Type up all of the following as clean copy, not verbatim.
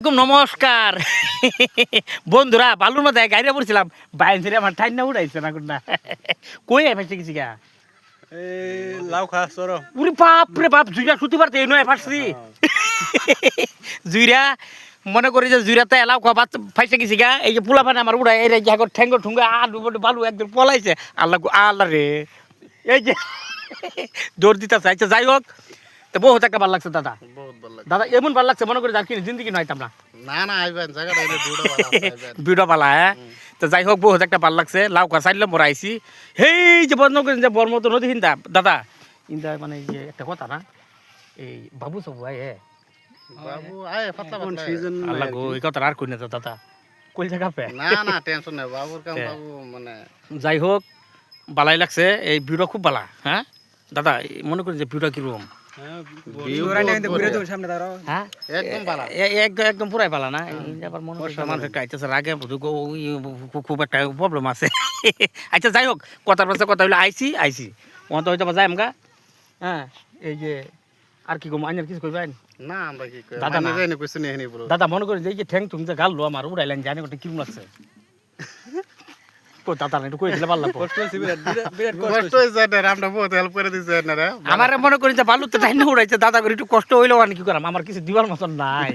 নমস্কার বন্ধুরা, বালুর মধ্যে গাড়ি পড়ছিলাম, বাইরে আমার ঠাই না উড়াইছে না কোনটা কই ফাইছে গেছি গা লাউ খা সর উরি বাপ রে বাপ, জুইরা সুতি পারতে এই নয় ফাটছি জুইরা মনে করি যে জুইরাতে এলাও খাওয়া ফাইছে গেছি গা। এই যে পোলা পানে আমার উড়াই এই জায়গা ঠেঙ্গ ঠুঙ্গা আলু বালু একদম পলাইছে। আল্লাহ আল্লাহ রে, এই যে দৌড় দিতেছে। আচ্ছা যাই হোক, তো বহুত একটা ভালো লাগছে দাদা। বহুত ভালো লাগে দাদা এমন ভালো লাগছে মনে করি যার কি জিন্দগি নয় আমরা না আইবেন জায়গাটা এনে ভিডিও বানাবো ভিডিও পালা। হ্যাঁ, তো যাই হোক বহুত একটা ভালো লাগছে। লাউ খা চাইলে মোরা আইসি হেই যে বন্ধ করেন যে বর্মতো নদী হিন্দা দাদা ইন্দা মানে ইয়ে একটা কথা না, এই বাবু সবু আয় বাবু আয় পাতলা পাতলা সিজন আল্লাহ গো, এই কথা আর কই না দাদা কই জায়গা পে না টেনশন নাই বাবুর কাম বাবু মানে যাই হোক ভালাই লাগছে। এই ভিডিও খুব ভালো। হ্যাঁ দাদা মনে করেন যে ভিডিও কিরকম একদম পুরাই পালা না। আবার মনে করছে মানুষ একটা আইতেছে রাগে খুব একটা প্রবলেম আছে। আচ্ছা যাই হোক, কথার পাশে কথা হইলে আইসি ওখান তো হয়তো যাই আমগা। হ্যাঁ, এই যে আর কি কম আইনার কিছু কইবেন না আমরা কি কই দাদা না জানি কইছ নেই বলো দাদা মনে করেন যে এই যে ঠ্যাং ঠুং যে গাললো আমার উড়াইলেন জানি ওটা কিরম লাগছে দাদা না একটু কই দিলে ভালো লাগবে। কষ্ট হইছে না, আমরা বহুত হেল্প করে দিছে না রে। আমার মনে করি যে বালু তো টাইম উড়াইছে দাদা করে একটু কষ্ট হইলেও আর কি করাম, আমার কিছু দিবার মতন নাই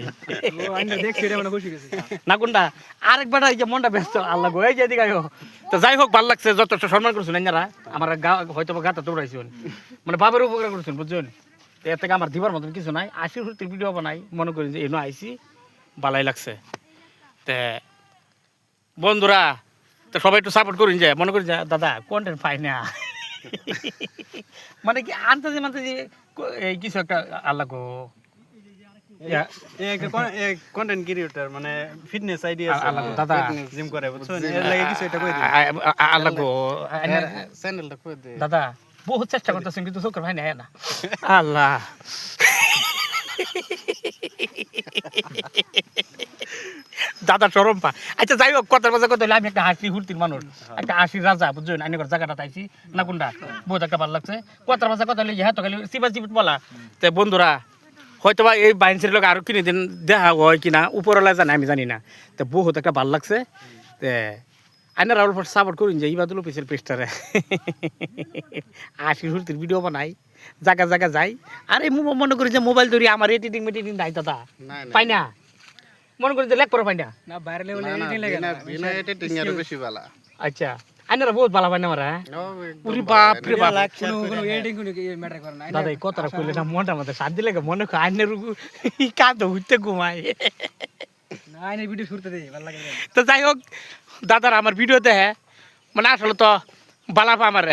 না কোনটা আরেকবার এই যে মনটা ব্যস্ত। আল্লাহ গো, এই যে এদিকে আইও। তো যাই হোক ভালো লাগছে, যথেষ্ট সম্মান করছেন এনারা আমার হয়তো গাটা দৌড়াইছেন, মানে বাবার উপকার করছেন বুঝছেন। তো এর থেকে আমার দিবার মতন কিছু নাই। আশির হুতির ভিডিও বানাই মনে করি যে এনো আইসি ভালাই লাগছে। তে বন্ধুরা তো সবাই একটু সাপোর্ট করুন, যে মনে করি যে দাদা কন্টেন্ট পাই না মানে কি আনতে মানতে এই কিছু একটা আল্লাহ গো কন্টেন্ট ক্রিয়েটর মানে ফিটনেস আইডিয়া আল্লাহ দাদা জিম করে বুঝছেন, এর লাগে কিছু এটা কই দিই আল্লাহ গো চ্যানেলটা কই দে দাদা বহুত চেষ্টা করতেছেন কিন্তু চোখের ভাই নাই না। আল্লাহ দাদা চরম পা। আচ্ছা যাই হোক, কথার কথা কথা হলে আমি একটা হাসি হুর্তির মানুষ, একটা হাসির রাজা বুঝছেন। আমি জায়গাটা পাইছি না কোনটা বহুত একটা ভালো লাগছে। কথার কথা কথা হলে হ্যাঁ তো খালি চিপা চিপিট বলা। তো বন্ধুরা হয়তো বা এই বাইন্সের লোক আরো কিনে দিন দেখা হয় কিনা উপরওয়ালা জানে, আমি জানি না। তো বহুত একটা ভালো লাগছে। তে আইনার আর সাপোর্ট করুন যে ইবাদুল অফিসের পেজটারে হাসির হুর্তির ভিডিও বানাই, জায়গা জায়গা যাই। আর এই মনে করি যে মোবাইল ধরি আমার এডিটিং মেডিটিং নাই দাদা, পাই না। মনে করি যে লেখ করে পাই না বাইরে লেভেলে এডিটিং লাগে না, বিনা এডিটিং এর বেশি ভালো। আচ্ছা আইনারা বহুত ভালো পাই না মারা। উরি বাপ রে বাপ, কোনো এডিটিং কোনো ম্যাটার করে না দাদা এই কথাটা কইলে না মনটা মধ্যে শান্তি লাগে। মনে করি আইনের কাঁদ উঠতে ঘুমায় না, আইনের ভিডিও শুরুতে দেই ভালো লাগে। তো যাই হোক দাদার আমার ভিডিও দেখে মানে আসলে তো বালা পা আমার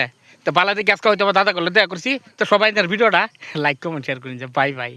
তো বালাতে গ্যাস খাওয়াইতে দাদা করলে দেখা করছি। তো সবাই ভিডিওটা লাইক কমেন্ট শেয়ার করুন যে বাই বাই।